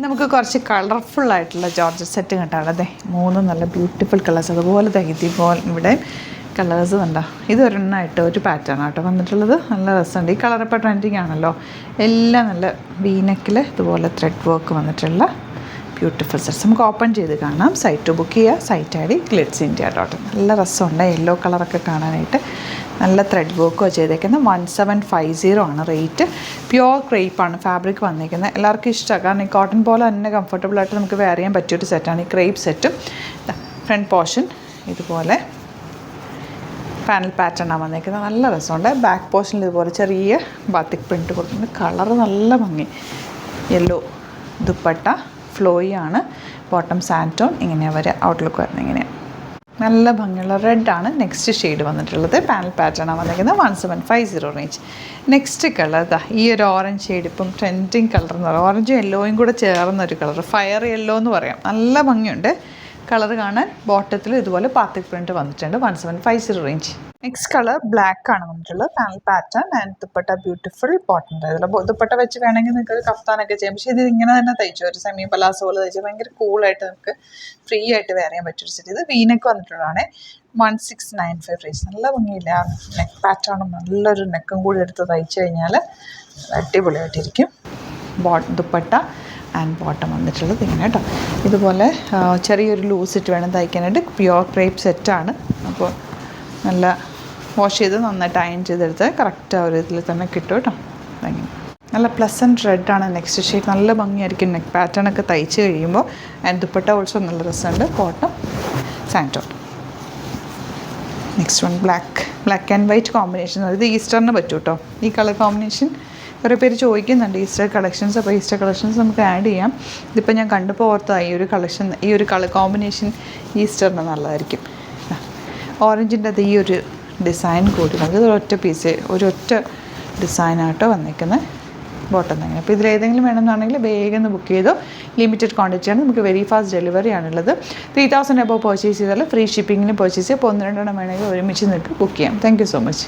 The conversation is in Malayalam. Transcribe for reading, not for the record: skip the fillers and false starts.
നമുക്ക് കുറച്ച് കളർഫുള്ളായിട്ടുള്ള ജോർജറ്റ് സെറ്റ് കണ്ടാണ്. അതെ 3 നല്ല ബ്യൂട്ടിഫുൾ കളേഴ്സ്. അതുപോലെ ഇതുപോലെ ഇവിടെ കളേഴ്സ് കണ്ടോ. ഇതൊരെണ്ണമായിട്ട് ഒരു പാറ്റേൺ ആട്ടോ വന്നിട്ടുള്ളത്. നല്ല രസമുണ്ട്. ഈ കളർ ഇപ്പോൾ ട്രെൻഡിങ് ആണല്ലോ. എല്ലാം നല്ല വീനെക്കിൽ ഇതുപോലെ ത്രെഡ് വർക്ക് വന്നിട്ടുള്ള ബ്യൂട്ടിഫുൾ സെറ്റ്സ്. നമുക്ക് ഓപ്പൺ ചെയ്ത് കാണാം. സൈറ്റ് ബുക്ക് ചെയ്യുക. Site I D glitzindia.in. നല്ല രസമുണ്ട്. യെല്ലോ കളറൊക്കെ കാണാനായിട്ട്. നല്ല ത്രെഡ് വർക്കോ ചെയ്തേക്കുന്നത്. 1750 ആണ് റേറ്റ്. പ്യുവർ ക്രേപ്പാണ് ഫാബ്രിക് വന്നിരിക്കുന്നത്. എല്ലാവർക്കും ഇഷ്ടമാണ്. കാരണം ഈ കോട്ടൺ പോലെ തന്നെ കംഫർട്ടബിളായിട്ട് നമുക്ക് വെയർ ചെയ്യാൻ പറ്റിയൊരു സെറ്റാണ് ഈ ക്രേപ്പ് സെറ്റും. ഫ്രണ്ട് പോർഷൻ ഇതുപോലെ പാനൽ പാറ്റേണാണ് വന്നിരിക്കുന്നത്. നല്ല രസമുണ്ട്. ബാക്ക് പോർഷനിൽ ഇതുപോലെ ചെറിയ ബാത്തിക് പ്രിൻറ്റ് കൊടുക്കുന്നത്. കളറ് നല്ല ഭംഗി. യെല്ലോ ദുപ്പട്ട ഫ്ലോയി ആണ്. ബോട്ടം സാൻറ്റോൺ ഇങ്ങനെയാണ് വരിക. ഔട്ട്ലുക്ക് വരുന്നത് ഇങ്ങനെയാണ്. നല്ല ഭംഗിയുള്ള റെഡാണ് നെക്സ്റ്റ് ഷെയ്ഡ് വന്നിട്ടുള്ളത്. പാനൽ പാറ്റേണാണ് വന്നിരിക്കുന്നത്. 1750 റേഞ്ച്. നെക്സ്റ്റ് കളർ ഈ ഒരു ഓറഞ്ച് ഷെയ്ഡ് ഇപ്പം ട്രെൻഡിങ് കളർ എന്ന് പറയുന്നത്. ഓറഞ്ചും യെല്ലോയും കൂടെ ചേർന്നൊരു കളർ. ഫയർ യെല്ലോ എന്ന് പറയാം. നല്ല ഭംഗിയുണ്ട് കളർ കാണാൻ. ബോട്ടത്തിൽ ഇതുപോലെ പാത്തിക് പ്രിൻറ്റ് വന്നിട്ടുണ്ട്. 1750 റേഞ്ച്. നെക്സ്റ്റ് കളർ ബ്ലാക്ക് ആണ് വന്നിട്ടുള്ളത്. Panel pattern and dupatta beautiful bottom. ഇതിൽ ദുപ്പട്ട വെച്ച് വേണമെങ്കിൽ നിങ്ങൾക്ക് കഫ്താനൊക്കെ ചെയ്യാം. പക്ഷേ ഇത് ഇങ്ങനെ തന്നെ തയ്ച്ചു ഒരു സെമി പലാസോ പോലെ തയ്ച്ചു ഭയങ്കര കൂളായിട്ട് നമുക്ക് ഫ്രീ ആയിട്ട് വെയർ ചെയ്യാൻ പറ്റൊരു സെറ്റ്. ഇത് വീനെക്ക് വന്നിട്ടുള്ളതാണ്. 1695 റേഞ്ച്. നല്ല ഭംഗിയില്ല. നെക്ക് പാറ്റേണും നല്ലൊരു നെക്കും കൂടി എടുത്ത് തയ്ച്ചു കഴിഞ്ഞാൽ അടിപൊളിയായിട്ടിരിക്കും. ദുപ്പട്ട ആൻഡ് ബോട്ടം വന്നിട്ടുള്ളത് ഇങ്ങനെ കേട്ടോ. ഇതുപോലെ ചെറിയൊരു ലൂസ് ഇട്ട് വേണം തയ്ക്കാനായിട്ട്. പ്യുവർ ക്രേപ്പ് സെറ്റാണ്. അപ്പോൾ നല്ല വാഷ് ചെയ്ത് നന്നായിട്ട് അയൺ ചെയ്തെടുത്ത് കറക്റ്റ് ആ ഒരു ഇതിൽ തന്നെ കിട്ടും കേട്ടോ. അങ്ങനെ നല്ല പ്ലസൻറ്റ് റെഡാണ് നെക്സ്റ്റ് ഷെയ്ഡ്. നല്ല ഭംഗിയായിരിക്കും നെക്ക് പാറ്റേൺ ഒക്കെ തയ്ച്ച് കഴിയുമ്പോൾ. ആൻഡ് ദുപ്പട്ട ഓൾസോ നല്ല രസമുണ്ട്. Bottom santoon. Next one black and white combination. ഇത് ഈസ്റ്ററിന് പറ്റും കേട്ടോ ഈ കളർ കോമ്പിനേഷൻ. കുറേ പേര് ചോദിക്കുന്നുണ്ട് ഈസ്റ്റർ കളക്ഷൻസ്. അപ്പോൾ ഈസ്റ്റർ കളക്ഷൻസ് നമുക്ക് ആഡ് ചെയ്യാം. ഇതിപ്പോൾ ഞാൻ കണ്ടപ്പോൾ ഓർത്തായി ഈ ഒരു കളർ കോമ്പിനേഷൻ ഈസ്റ്ററിന് നല്ലതായിരിക്കും. ഓറഞ്ചിൻ്റെ അത് ഈ ഒരു ഡിസൈൻ കൂടി നമുക്ക് ഒരൊറ്റ പീസ് ഒരൊറ്റ ഡിസൈനായിട്ടോ വന്നിരിക്കുന്നത്. ബോട്ടം തന്നെ. അപ്പോൾ ഇതിലേതെങ്കിലും വേണമെന്നാണെങ്കിൽ വേഗം ബുക്ക് ചെയ്തോ. ലിമിറ്റഡ് ക്വാണ്ടിറ്റിയാണ്. നമുക്ക് വെരി ഫാസ്റ്റ് ഡെലിവറി ആണുള്ളത്. 3000 എബോവ് പർച്ചേസ് ചെയ്താൽ ഫ്രീ ഷിപ്പിങ്ങിന് പർച്ചേസ് ചെയ്യുക. അപ്പോൾ 1-2 എണ്ണം വേണമെങ്കിൽ ഒരുമിച്ച് നിങ്ങൾക്ക് ബുക്ക് ചെയ്യാം. Thank you so much.